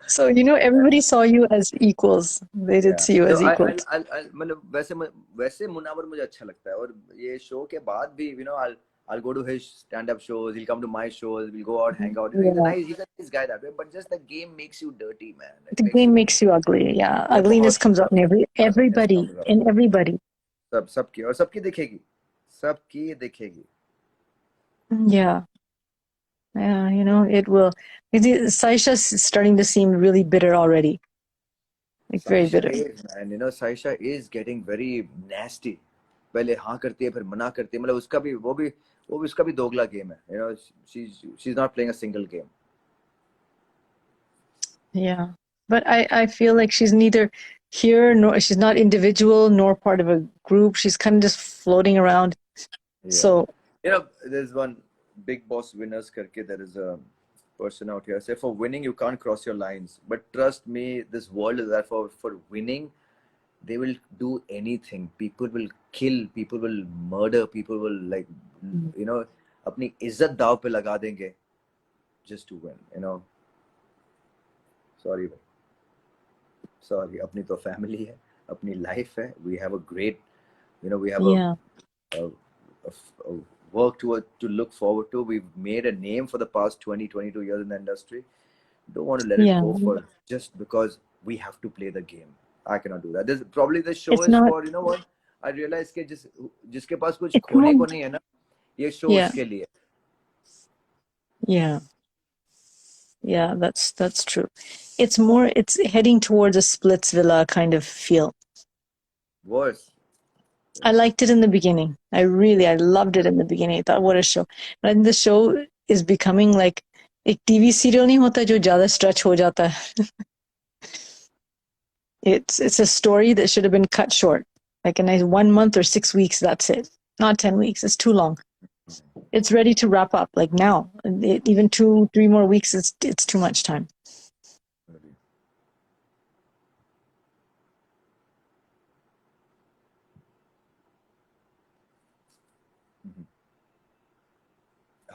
So, everybody saw you as equals. They did Yeah. see you So as equals. मतलब वैसे मुनावर मुझे अच्छा लगता है, और ये शो के बाद भी I'll go to his stand-up shows. He'll come to my shows. We'll go out, hang out. Yeah. He's a nice guy that way. But just the game makes you dirty, man. It The makes game you makes you ugly. Yeah. ये Ugliness बहुत comes out in ugliness everybody, comes out. in everybody. सबकी और सबकी दिखेगी, सबकी दिखेगी. Yeah. Yeah. It will. Saisha's starting to seem really bitter already. Like very Saisha bitter. is, man, Saisha is getting very nasty. पहले हाँ करती है, फिर मना करती है. मतलब उसका भी वो भी उसका भी दोगला गेम है. She's not playing a single game. Yeah. But I feel like she's neither here nor she's not individual nor part of a group. She's kind of just floating around. Yeah. So There's one Big Boss winners करके, there is a person out here say for winning you can't cross your lines, but trust me, this world is that for winning they will do anything. People will kill, people will murder, people will अपनी इज्जत दाव पे लगा देंगे just to win. Sorry, sorry. अपनी तो family है, अपनी life है. We have a great, we have yeah. a work to look forward to. We've made a name for the past 22 years in the industry. Don't want to let it Yeah. go for just because we have to play the game. I cannot do that. This probably the show It's is not for, what I realize कि जिसके पास कुछ it's खोने not को नहीं है ना, ये show yeah. उसके लिए. Yeah. Yeah, that's true. It's heading towards a Splitsvilla kind of feel. Worse. I liked it in the beginning. I loved it in the beginning. I thought, what a show. But I think the show is becoming like एक TV serial नहीं होता जो ज़्यादा stretch हो जाता है. It's a story that should have been cut short. Like a nice 1 month or 6 weeks, that's it. Not 10 weeks. It's too long. It's ready to wrap up like now. Even 2-3 more weeks, it's too much time.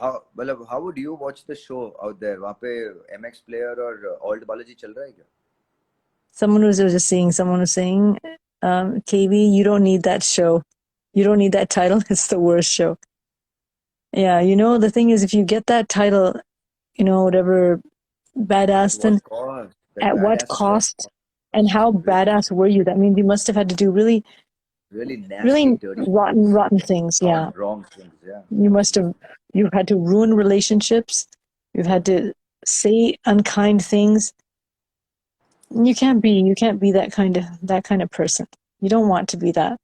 How would you watch the show out there? वहाँ पे MX Player और Alt Balaji चल रहा है क्या? Someone was saying, KB, you don't need that show. You don't need that title. It's the worst show. Yeah, the thing is, if you get that title, whatever badass, then at what cost? And how badass were you? That means you must have had to do really nasty, dirty, rotten things. Yeah. wrong things. Yeah. You've had to ruin relationships. You've had to say unkind things. You can't be that kind of person. You don't want to be that.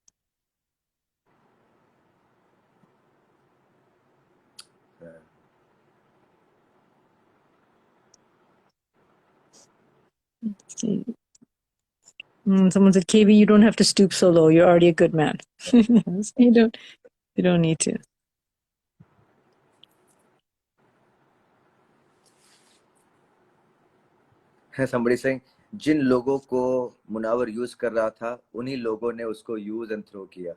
Someone said, KB, you don't have to stoop so low. You're already a good man. You don't need to. Somebody saying, जिन लोगों को Munawar use कर रहा था, उन्हीं लोगों ने उसको use and throw किया.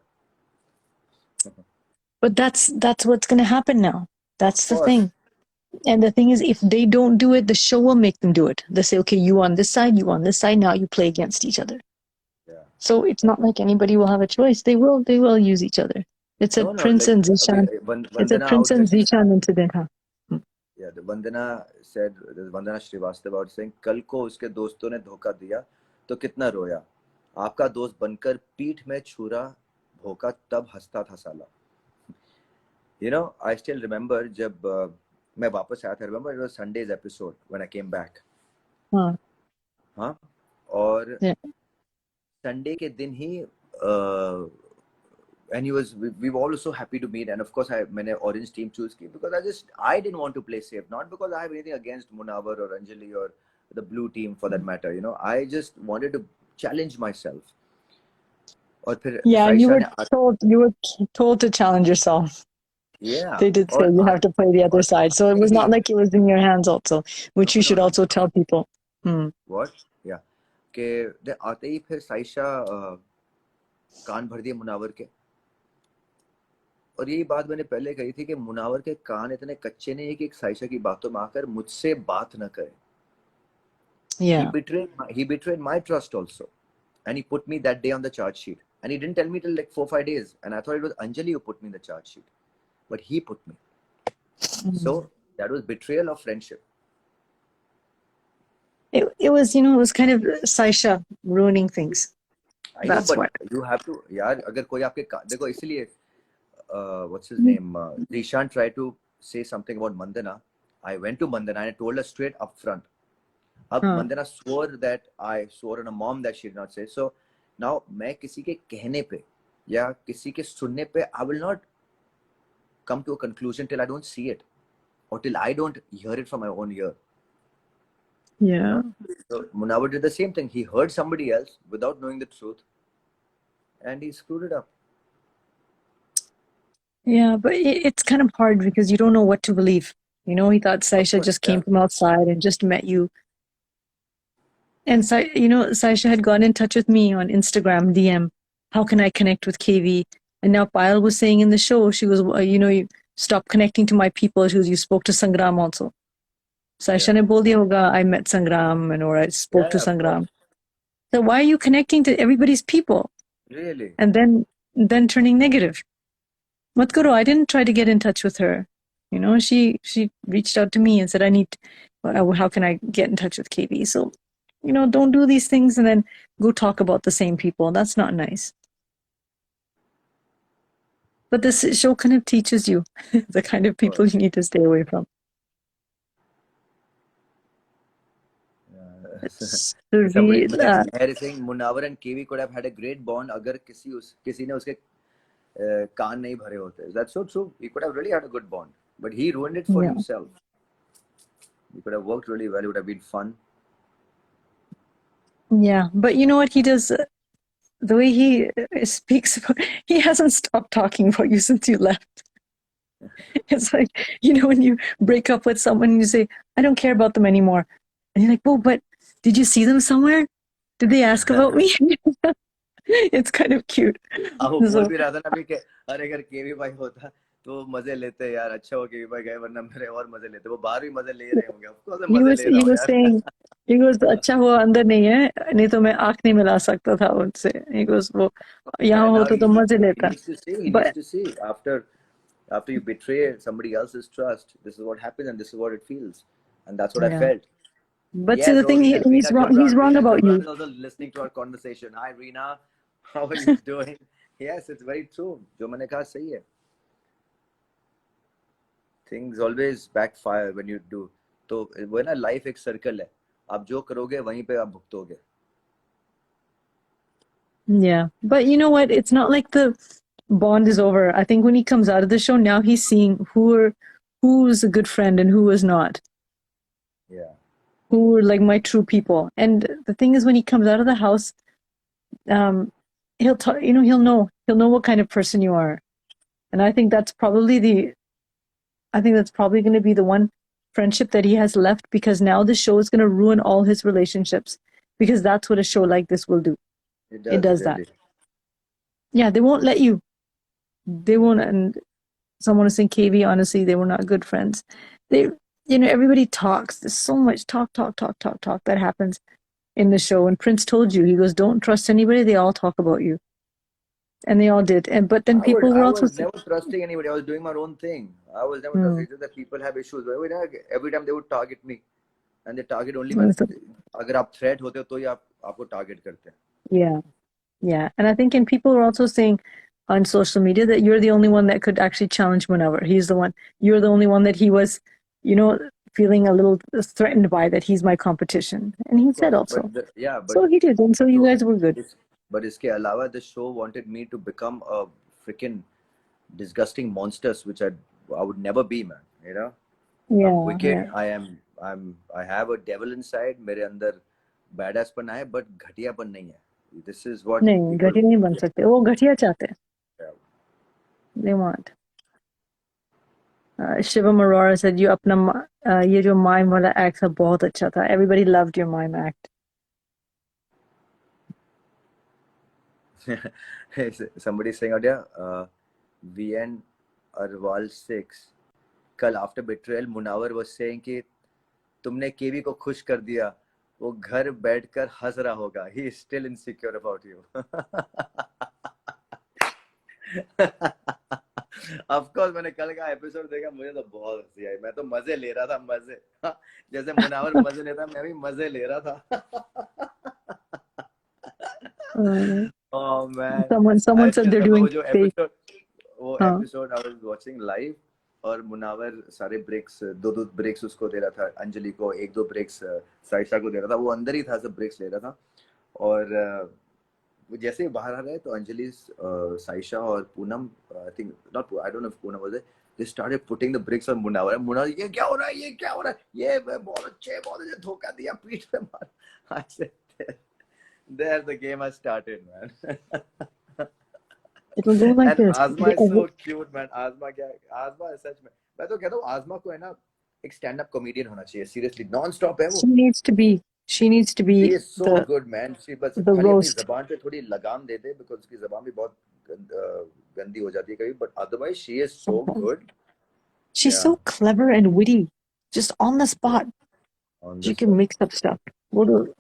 But that's what's going to happen now. That's the thing. And the thing is, if they don't do it, the show will make them do it. They say, okay, you on this side, you on this side. Now you play against each other. Yeah. So it's not like anybody will have a choice. They will use each other. It's a Prince and Zishan. It's a Prince and Zishan incident, huh? Yeah, the Vandana said, Vandana Srivastava was saying, कल को उसके दोस्तों ने धोखा दिया तो कितना रोया. आपका दोस्त बनकर पीठ में छुरा भोका तब हंसता था साला. I still remember जब मैं वापस आया था. Remember it was Sunday's episode when I came back. हाँ. और Sunday के दिन ही and we were all so happy to meet, and of course मैंने orange team choose की because I didn't want to play safe, not because I have anything against Munawar or Anjali or the blue team for that matter. I just wanted to challenge myself. और फिर you were told to challenge yourself. Yeah. They did say you have to play the other side, so it was not like it was in your hands also, which you should also tell people. What? Yeah. के आते ही फिर साइशा कान भर दिए मुनावर के. और यही बात मैंने पहले कही थी कि मुनावर के कान इतने कच्चे नहीं है कि एक साइशा की बातों में आकर मुझसे बात न करे. Yeah. He betrayed my trust also, and he put me that day on the charge sheet. And he didn't tell me till like 4 5 days. And I thought it was Anjali who put me in the charge sheet, but he put me. Mm. So that was betrayal of friendship. It was, it was kind of Saisha ruining things. I know, That's but what. you have to, यार अगर कोई आपके देखो इसलिए what's his Mm. name? Zishan tried to say something about Mandana. I went to Mandana and I told her straight up front. Huh. Mandana swore on a mom that she did not say. So now मैं किसी के कहने पे या किसी के सुनने पे I will not come to a conclusion till I don't see it or till I don't hear it from my own ear. Yeah. So Munawar did the same thing. He heard somebody else without knowing the truth, and he screwed it up. Yeah, but it's kind of hard because you don't know what to believe. He thought Of Saisha course, just yeah. came from outside and just met you. And Saisha had gotten in touch with me on Instagram DM. How can I connect with KV? And now Payal was saying in the show, she was, you stop connecting to my people. You spoke to Sangram also. Saisha ne bol diya hoga, I met Sangram or I spoke to Yeah, of course. Sangram. So why are you connecting to everybody's people Really? and then turning negative? Mat karo, I didn't try to get in touch with her. She reached out to me and said, how can I get in touch with KV? So, don't do these things and then go talk about the same people. That's not nice. But this show kind of teaches you the kind of people you need to stay away from. It's Somebody real, Harry saying Munawar and KV could have had a great bond अगर किसी ने उसके कान नहीं भरे होते. That's so true. He could have really had a good bond, but he ruined it for yeah. himself. He could have worked really well. It would have been fun. Yeah, but you know what he does? The way he speaks about, he hasn't stopped talking about you since you left. It's like, when you break up with someone and you say, I don't care about them anymore. And you're like, well, but did you see them somewhere? Did they ask about me? It's kind of cute. अब वो बोल So, भी रहा था ना भी कि अरे अगर केवी भाई होता तो मजे लेते यार. अच्छा हो केवी भाई गए वरना मेरे और मजे लेते. वो बाहर भी मजे ले रहे होंगे. Of course मैं he मजे was ले रहा he हूँ was यार. saying, अच्छा हुआ अंदर नहीं है, नहीं तो मैं आँख नहीं मिला सकता था उनसे. He goes, वो यहाँ Yeah, now होता तो मजे he लेता. needs to see. He needs But to see after you betray somebody else's trust. This is what happens and this is what it feels, and that's what I yeah, felt. but see Yes, the oh, thing, he's wrong. He's wrong Reena about Gulran you. is also listening to our conversation. Hi, Reena. How are you doing? Yes, it's very true. जो मैंने कहा सही है. Things always backfire when you do. तो वो ना life एक circle है. आप जो करोगे वहीं पे आप भुगतोगे. Yeah, but you know what? It's not like the bond is over. I think when he comes out of the show, now he's seeing who's a good friend and who is not. Yeah. Who are like my true people. And the thing is, when he comes out of the house, he'll talk. He'll know what kind of person you are. And I think that's probably going to be the one friendship that he has left, because now the show is going to ruin all his relationships, because that's what a show like this will do. It does that. Really. Yeah, they won't let you. They won't. And someone is saying, KV, honestly, they were not good friends. Everybody talks. There's so much talk that happens in the show. And Prince told you, he goes, don't trust anybody. They all talk about you. And they all did. But then people were I also was never trusting anybody. I was doing my own thing. I was never trusting. It's just that people have issues. Every time they would target me, and they target only when अगर आप threat होते हो तो ही आपको target करते हैं. Yeah. And I think, and people are also saying on social media that you're the only one that could actually challenge Munawar. You're the only one that he was, feeling a little threatened by, that he's my competition. And he said also. So he did. And so you guys were good. But इसके अलावा the show wanted me to become a freaking disgusting monsters, which I would never be, man. I'm wicked. Yeah. I have a devil inside. मेरे अंदर badassपन है, but घटियापन नहीं है. This is what नहीं, घटिया नहीं बन सकते. वो घटिया चाहते हैं. They want. Shivam Aurora said, ये जो mime वाला act था बहुत अच्छा था. Everybody loved your mime act. Somebody saying out there, VN Arwal 6. कल after betrayal, Munawar was saying कि तुमने केवी को खुश कर दिया. वो घर बैठकर हंस रहा होगा. He is still insecure about you. Of course, मैंने कल का एपिसोड देखा, मुझे तो बहुत हंसी आई. मैं तो मजे ले रहा था, मजे. जैसे मुनावर मजे लेता, मैं भी मजे ले रहा था. Uh, Oh man, someone I said still they're remember doing fake. वो Uh, episode I was watching live. और मुनावर सारे ब्रेक्स, दो दो ब्रेक्स उसको दे रहा था, अंजलि को एक दो ब्रेक्स साइशा को दे रहा था. वो अंदर ही था, सब ब्रेक्स ले रहा था. और वो जैसे ही बाहर आ रहे तो अंजलि, साइशा और Poonam, I think not, I don't know if Poonam was there, they started putting the brakes on Munawar. Munawar, ये क्या हो रहा है, ये क्या हो रहा है, ये बहुत अच्छे धोखा दिया, पीठ पे मार. I said, there the game has started, man. it'll go like And this. Azma is so cute, man. Azma is such, man. मैं तो कहता हूँ आजमा को है ना एक स्टैंड अप कॉमेडियन होना चाहिए. सीरियसली नॉन स्टॉप है वो. She needs to be. She needs to She be is so good, man. She बस the खाली अपनी roast. जबान पे थोड़ी लगाम दे दे, because उसकी जबान भी बहुत गंदी हो जाती है कभी. But otherwise, she is so good. She's Yeah. so clever and witty, just on the spot. On She this can one. mix up stuff.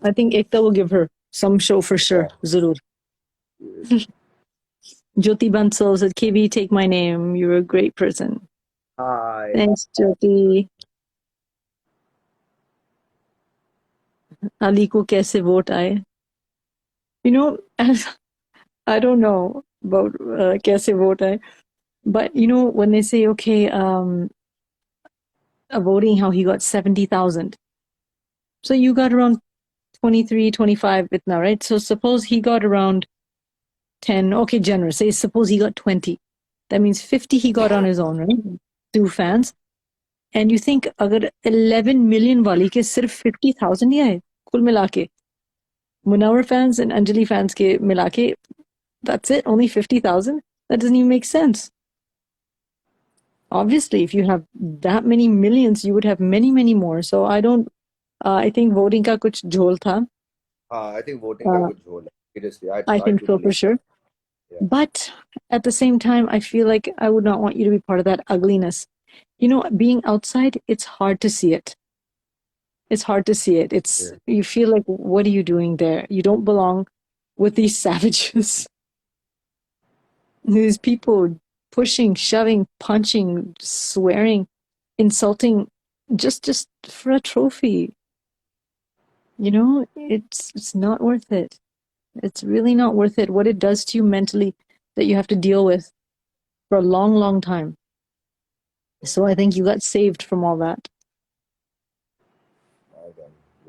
I think Ekta will give her some show for sure. Zarur. Jyoti Bansal said, KB, take my name. You're a great person. Hi. Thanks, Jyoti. Ali ko kaise vote aaye? You know, I don't know about kaise vote aaye, but you know, when they say, okay, voting, how he got 70,000. So you got around 23, 25 itna, right? So suppose he got around 10, okay, generous. Say suppose he got 20. That means 50 he got on his own, right? Through fans. And you think agar 11 million wali ke sirf 50,000 hi hai, kul mila ke. Munawar fans and Anjali fans ke mila ke, that's it, only 50,000? That doesn't even make sense. Obviously, if you have that many millions, you would have many, many more. So I don't, I think voting ka kuch jhol tha. I think voting का कुछ झोल है. Seriously, I I think so totally for sure. yeah. But at the same time, I feel like I would not want you to be part of that ugliness. You know, being outside, it's hard to see it. It's hard to see it. It's you feel like, what are you doing there? You don't belong with these savages. These people pushing, shoving, punching, swearing, insulting, just for a trophy. You know, it's not worth it. It's really not worth it. What it does to you mentally that you have to deal with for a long, long time. So I think you got saved from all that.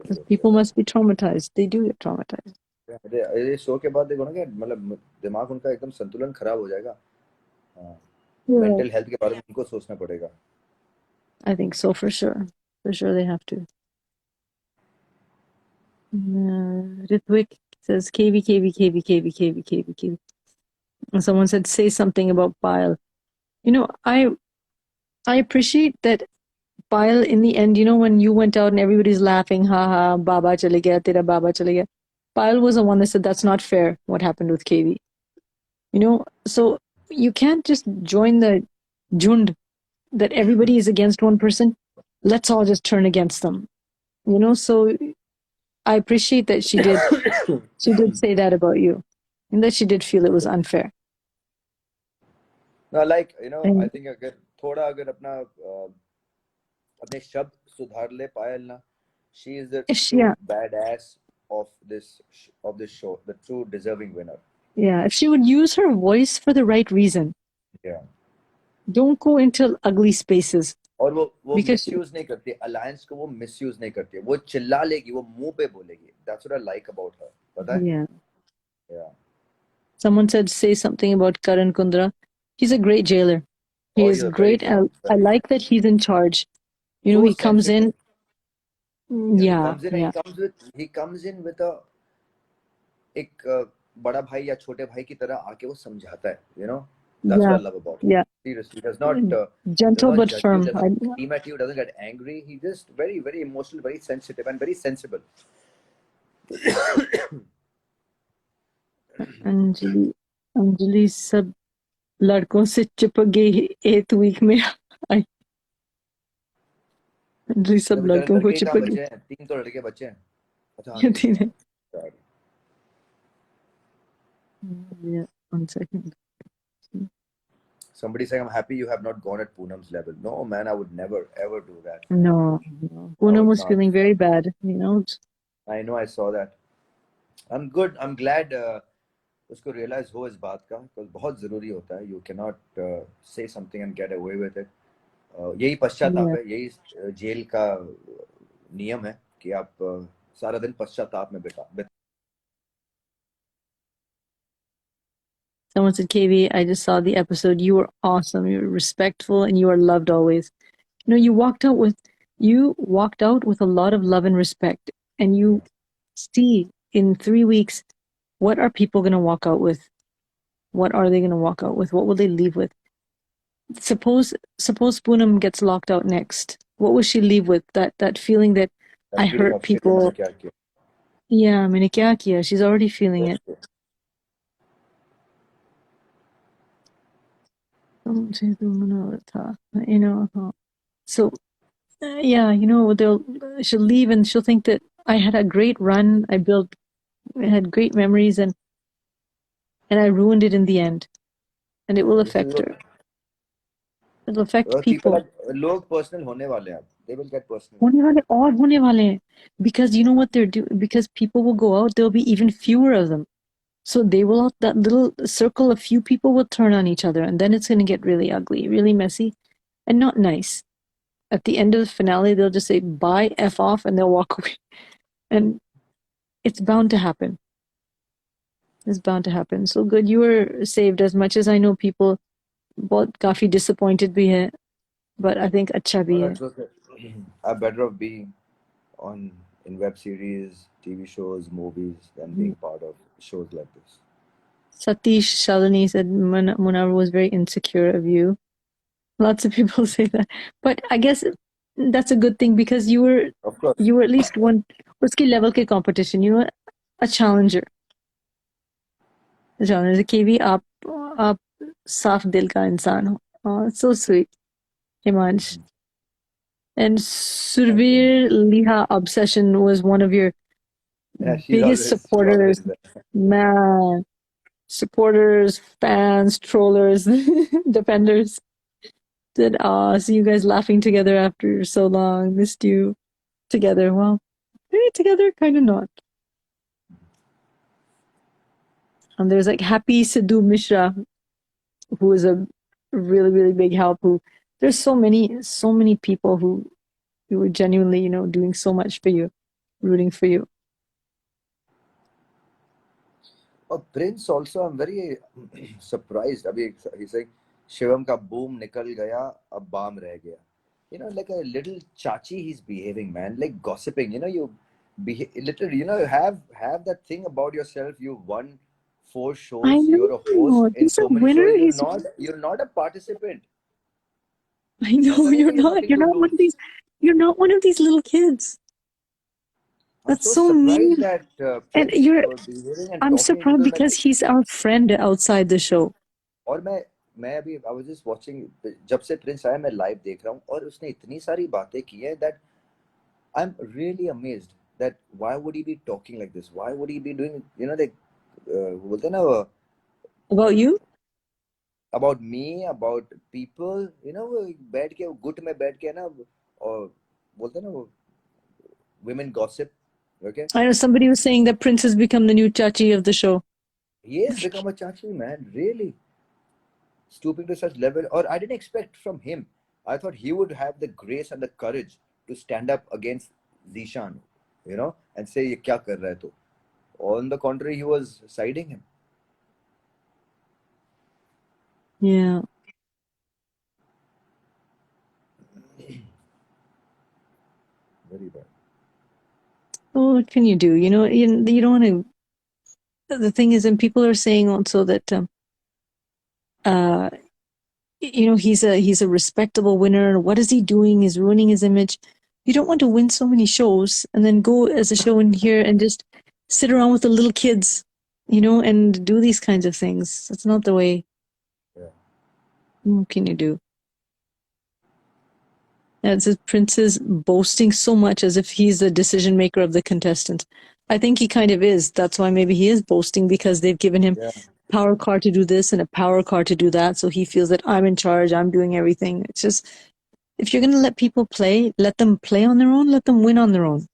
Because people must be traumatized. They do get traumatized. ये show के बाद देखो ना कि मतलब दिमाग उनका एकदम संतुलन खराब हो जाएगा. मेंटल हेल्थ के बारे में उनको सोचना पड़ेगा. I think so for sure. For sure they have to. Ritwik says KV, KV, KV, KV, KV, KV, KV. And someone said, say something about Pyle. You know, I appreciate that Pyle in the end, you know, when you went out and everybody's laughing, ha ha, Baba chale gaya, tera Baba chale gaya. Pyle was the one that said that's not fair what happened with KV. You know, so you can't just join the jund that everybody is against one person. Let's all just turn against them. You know, so I appreciate that she did say that about you. And that she did feel it was unfair. No, like, you know, I think अगर थोड़ा अगर अपने शब्द सुधार ले पायल ना, she is the true badass of this show, the true deserving winner. Yeah, if she would use her voice for the right reason. Yeah. Don't go into ugly spaces. और वो misuse नहीं करती, alliance को वो misuse नहीं करती, वो चिल्ला लेगी, वो मुंह पे बोलेगी. That's what I like about her. पता है? Yeah. Yeah. Someone said say something about Karan Kundra. He's a great jailer. He is great. I like that he's in charge. You know, he comes in. Yeah. He comes in with a एक बड़ा भाई या छोटे भाई की तरह आके वो समझाता है. You know, that's what I love about him. Yeah. Seriously, he does not gentle but firm. Scream at you, doesn't get angry. He just very, very emotional, very sensitive, and very sensible. Anjali सब लड़कों से चिपक गई 8 week में. अंजलि सब लड़कों को चिपक गई. 3 तो लड़के बचे हैं. अच्छा हाँ नहीं Yatina. sorry. Yeah, 1 second. Somebody saying I'm happy you have not gone at Poonam's level. No man, I would never ever do that. No, no. I Poonam would was not. feeling very bad, you know. I know I saw that. I'm good. I'm glad उसको realize हो इस बात का because बहुत ज़रूरी होता है. You cannot say something and get away with it. यही पश्चाताप Yeah. है, यही जेल का नियम है कि आप सारा दिन पश्चाताप में बिता. Someone said, KV, I just saw the episode. You were awesome. You were respectful and you are loved always. You know, you walked out with a lot of love and respect. And you see in 3 weeks, what are people gonna walk out with? What are they gonna walk out with? What will they leave with? Suppose Poonam gets locked out next. What will she leave with? That feeling that I That feeling hurt of shit मैंने people. क्या किया. Yeah, मैंने क्या किया? She's already feeling it. Yes. You know, so yeah, you know, she'll leave and she'll think that I had a great run. I had great memories, and I ruined it in the end, and it will This is affect her. It'll affect people people. are लोग personal होने वाले हैं अब. They will get personal. होने वाले हैं. Because you know what they're doing? Because people will go out, there'll be even fewer of them. So that little circle of few people will turn on each other, and then it's going to get really ugly, really messy, and not nice. At the end of the finale, they'll just say, bye, F off, and they'll walk away. And it's bound to happen. It's bound to happen. So good, you were saved. As much as I know people बहुत काफी disappointed भी है, but I think अच्छा भी No, है. it's okay. I'm better off being on in web series, TV shows, movies than being part of shows like this. Satish Shalini said Munawar was very insecure of you. Lots of people say that, but I guess that's a good thing because Of course. you were at least one उसके level के competition. You were a challenger. A challenger. KV आप साफ दिल का इंसान हो. Oh, it's so sweet, Himansh. And Thank you. Surveer Liha Obsession was one of your Yeah, biggest she's supporters. always there. Man, supporters, fans, trollers, defenders. Did see you guys laughing together after so long. Missed you together. Well, maybe together, kind of not. And there's like Happy Sidhu Mishra, who is a really, really big help. Who there's so many people who were genuinely, you know, doing so much for you, rooting for you. Oh, Prince also, I'm very surprised. अभी he's like Shivam का boom निकल गया, अब balm रह गया. You know, like a little chachi, he's behaving, man. Like gossiping. You know, you literally, you know, have that thing about yourself. You won 4 shows. I You're a host know. in He's a so many winner. shows. He's You're not a participant. I know ऐसा नहीं you're कि you have not. nothing to lose. You're not one of these little kids. I'm That's so so surprised mean. that And Prince behaving and I'm talking surprised because मैं because he's our friend outside the show. और मैं अभी I was just watching जब से Prince आया मैं live देख रहा हूँ और उसने इतनी सारी बातें की है that I'm really amazed that why would he be talking like this? Why would he be doing, you know, like बोलते हैं ना About you? about me, about people, you know, बैठ के गुट में बैठ के ना और बोलते हैं ना women gossip, okay? I know somebody was saying that Prince has become the new Chachi of the show. He has become a chachi, man, really. Stooping to such level, or I didn't expect from him. I thought he would have the grace and the courage to stand up against Zishan, you know, and say, "ये क्या कर रहा है तू?" On the contrary, he was siding him. Yeah. Very bad. Well, what can you do? You know, you don't want to. The thing is, and people are saying also that, uh, you know, he's a respectable winner. What is he doing? He's ruining his image. You don't want to win so many shows and then go as a show in here and just sit around with the little kids, you know, and do these kinds of things. That's not the way. Yeah. What can you do? As if Prince is boasting so much as if he's the decision maker of the contestant. I think he kind of is. That's why maybe he is boasting, because they've given him Yeah. power card to do this and a power card to do that. So he feels that I'm in charge, I'm doing everything. It's just, if you're going to let people play, let them play on their own, let them win on their own.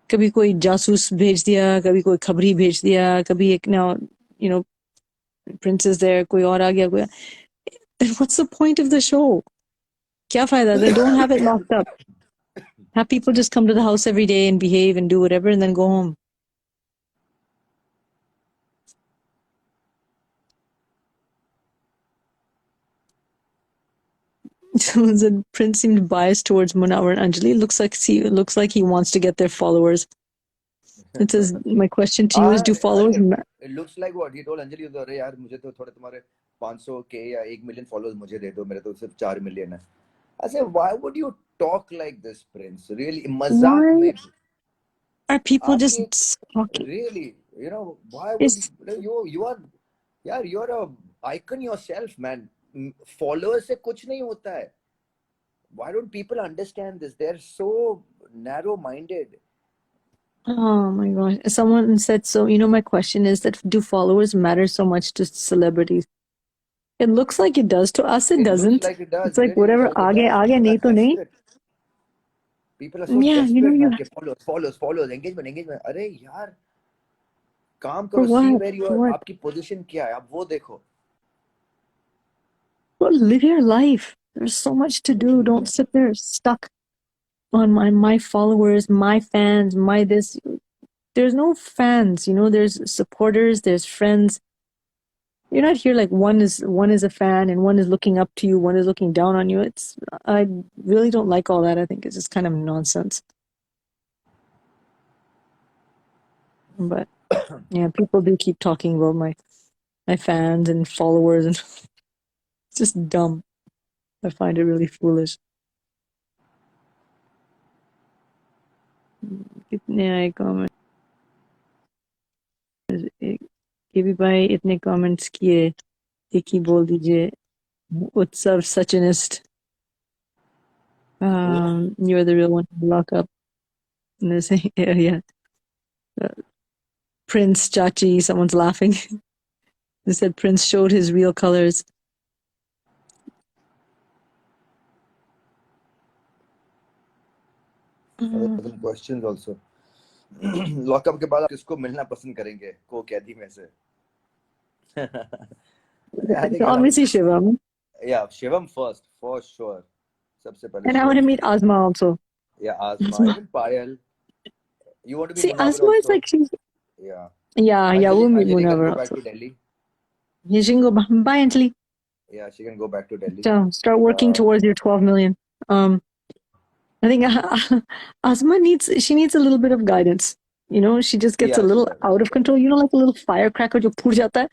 कभी कोई जासूस भेज दिया, कभी कोई खबरी भेज दिया, कभी एक now, you know, Prince is there, कोई और आ गया, कोई, then what's the point of the show? क्या फायदा? Then don't have it locked up. Have people just come to the house every day and behave and do whatever and then go home. Someone said Prince seemed biased towards Munawar and Anjali. Looks like he wants to get their followers. It says, my question to you is, do followers It looks like what he told Anjali, अरे यार मुझे तो थोड़े तुम्हारे 500K या 1 million followers मुझे दे दो, मेरे तो सिर्फ 4 million है. I said, why would you talk like this, Prince? Really, मजाक why में. are people आपकी just talking? really, you know, why would It's, you are, यार, you're a icon yourself, man. Followers से कुछ नहीं होता है. Why don't people understand this? They're so narrow-minded. oh my gosh. Someone said, so, my question is that do followers matter so much to celebrities? It looks like it does. To us, it It looks doesn't. like it does. It's like Really, whatever, it aage, does. aage, People are nahi to nahi. desperate. People are so Yeah, desperate, you man. के followers, engagement. अरे यार, काम for करो. See what? where you For are. what? आपकी position क्या है? आप वो देखो. Well, live your life. There's so much to do. Don't sit there stuck on my followers, my fans, my this. There's no fans, there's supporters, there's friends. You're not here like one is a fan and one is looking up to you, one is looking down on you. I really don't like all that. I think it's just kind of nonsense. But yeah, people do keep talking about my fans and followers, and it's just dumb. I find it really foolish. कितने आए comment, के भी भाई इतने comments किए, एक ही बोल दीजिए, उत्सव सचिनिस्ट, you're the real one to lock up. And they're saying, yeah. Prince Chachi, someone's laughing. They said Prince showed his real colors. Some questions also. Lockup के बाद आप किसको मिलना पसंद करेंगे? को कैदी में से? I think Obviously Shivam. yeah, Shivam first, for sure. सबसे पहले And I want to Shivam. meet Asma also. Yeah, Asma, Asma. even Payal. You want to meet See, Munawar Asma is also? like she's. Yeah. Yeah, we'll meet Anjali can Munawar go back also. to Delhi. Yeah, she can go. Bye, Anjali. Yeah, she can go back to Delhi. So start working towards your 12 million. I think Asma needs a little bit of guidance. She just gets a little out of control. Like a little firecracker jo phut jata hai.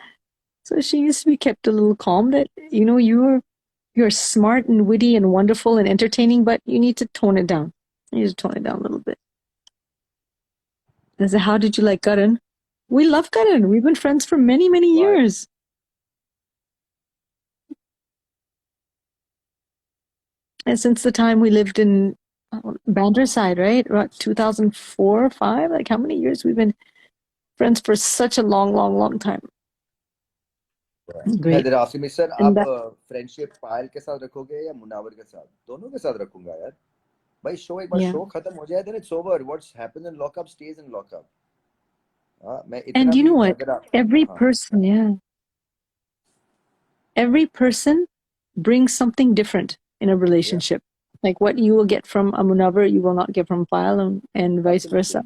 So she needs to be kept a little calm. That you're smart and witty and wonderful and entertaining, but you need to tone it down. You need to tone it down a little bit. I said, how did you like Karan? We love Karan. We've been friends for many, many years. And since the time we lived in Banderside, right? About 2004 or 5? Like how many years? We've been friends for such a long, long, long time. Great. They're asking me, sir, And आप friendship पायल के साथ रखोगे या मुनावर के साथ? दोनों के साथ रखूंगा यार. भाई show एक बार show खत्म हो जाए, then it's over. What's happened in lockup stays in lockup. And you know what? Every person, every person brings something different in a relationship. Like what you will get from a Munawar, you will not get from Payal, and vice versa.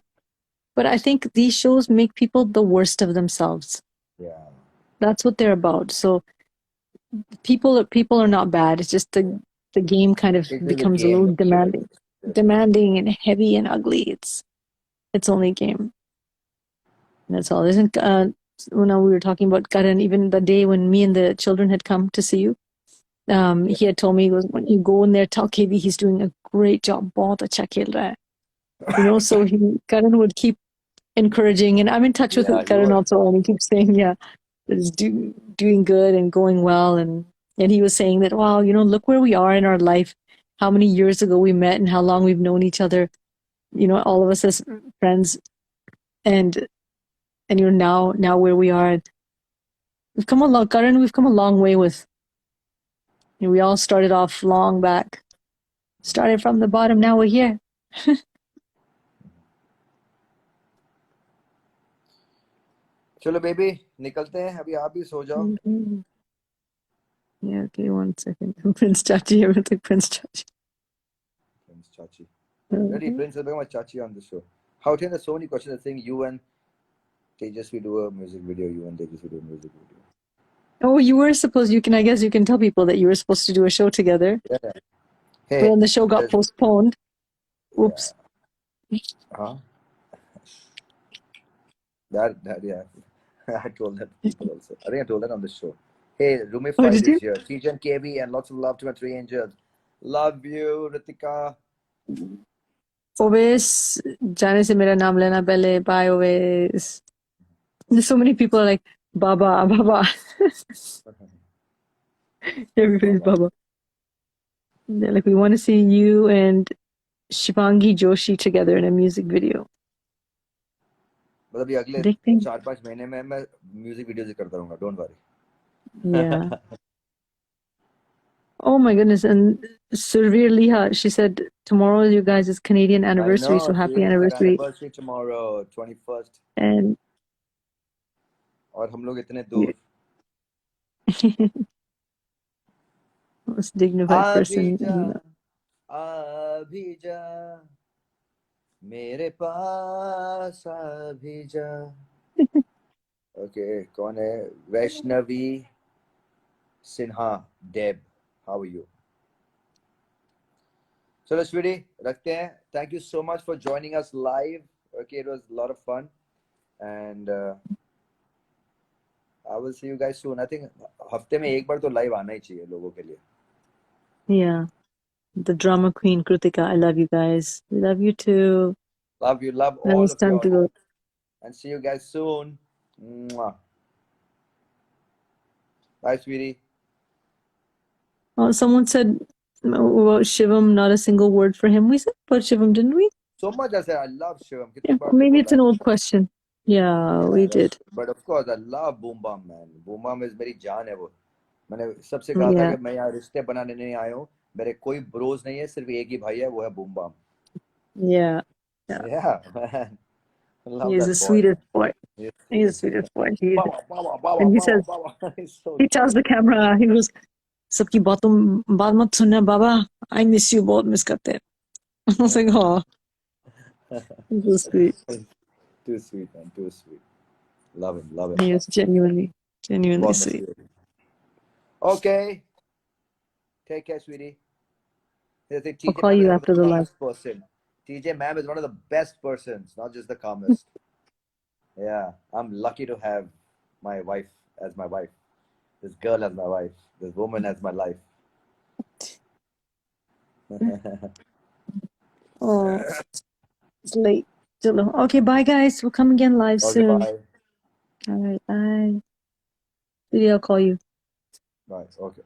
But I think these shows make people the worst of themselves. Yeah. That's what they're about. So people are not bad. It's just the game kind of becomes a little demanding and heavy and ugly. It's only a game. That's all. Isn't when we were talking about Karan, even the day when me and the children had come to see you, he had told me, he goes, when you go in there, tell KB he's doing a great job. बहुत अच्छा खेल रहा है. So Karan would keep encouraging, and I'm in touch with Karan also, and he keeps saying, that he's doing good and going well, and he was saying that, wow, look where we are in our life. how many years ago we met and how long we've known each other. You know, all of us as friends, and you're now where we are. We've come a long, Karan. We've come a long way with. You know, we all started off long back. Started from the bottom. Now we're here. चलो baby निकलते हैं अभी आप भी सो जाओ. Mm-hmm. Yeah, okay, 1 second. Prince Chachi, everything Prince Chachi. Prince Chachi. Ready, Prince has become a Chachi on the show. How there's so many questions. I think you and Tejas do a music video. You and Tejas do a music video. Oh, you were supposed. You can. I guess you can tell people that you were supposed to do a show together. Yeah. But Hey, then the show got postponed. Oops. Yeah. Huh? That yeah. I told that to people also. I think I told that on the show. Hey, Rumi Oh, Fight did you? is here. TJ and KB and lots of love to my 3 angels. Love you, Ritika. Oves, जाने से मेरा नाम लेना पहले. Bye, Oves. There's so many people are like, Baba, Baba. Everybody's Baba. They're like, we want to see you and Shivangi Joshi together in a music video. मतलब ये अगले देखते हैं. 4-5 महीने में मैं म्यूजिक वीडियोस ही करता रहूंगा. Don't worry. Yeah. Oh my goodness. And Surveer Liha, she said, tomorrow is you guys' Canadian anniversary, so happy anniversary. Anniversary tomorrow, 21st. And और हम लोग इतने दूर. Most dignified person. अभी जा मेरे पास अभी जा. Okay, कौन है? Vaishnavi Sinha. Deb, how are you? So, sweetie, रखते हैं. Thank you so much for joining us live. Okay, it was a lot of fun, and I will see you guys soon. I think हफ्ते में एक बार तो live आना ही चाहिए लोगों के लिए. Yeah, the drama queen Kritika. I love you guys. We love you too. Love you, love Now all it's of time you, to go. and see you guys soon. Mwah. Bye, sweetie. Oh, someone said about Shivam, not a single word for him. We said about Shivam, didn't we? So much I said I love Shivam. Yeah, maybe it's an old question. Yeah, we did. But of course, I love Boom Bam, man. Boom Bam is मेरी जान है वो. मैंने सबसे कहा था कि मैं यहाँ रिश्ते बनाने नहीं आया हूँ. मेरे कोई ब्रोज नहीं है, सिर्फ एक ही भाई है, वो है Boom Bam. Yeah. Yeah, man. I love He's that the boy. sweetest boy. He's the sweetest boy. And he says, he tells the camera, he goes, सबकी बात मत सुनना बाबा. I miss you, बहुत miss करते हैं. I was like, oh, so sweet. Too sweet, man. Too sweet. Love him. Love him. He was genuinely sweet. Okay. Take care, sweetie. I'll call you after the live. TJ ma'am is one of the best persons, not just the calmest. Yeah, I'm lucky to have my wife as my wife. This girl as my wife. This woman as my life. Oh, it's late. Okay, bye guys. We'll come again live soon. Bye. All right, bye. Maybe I'll call you. Bye. Okay.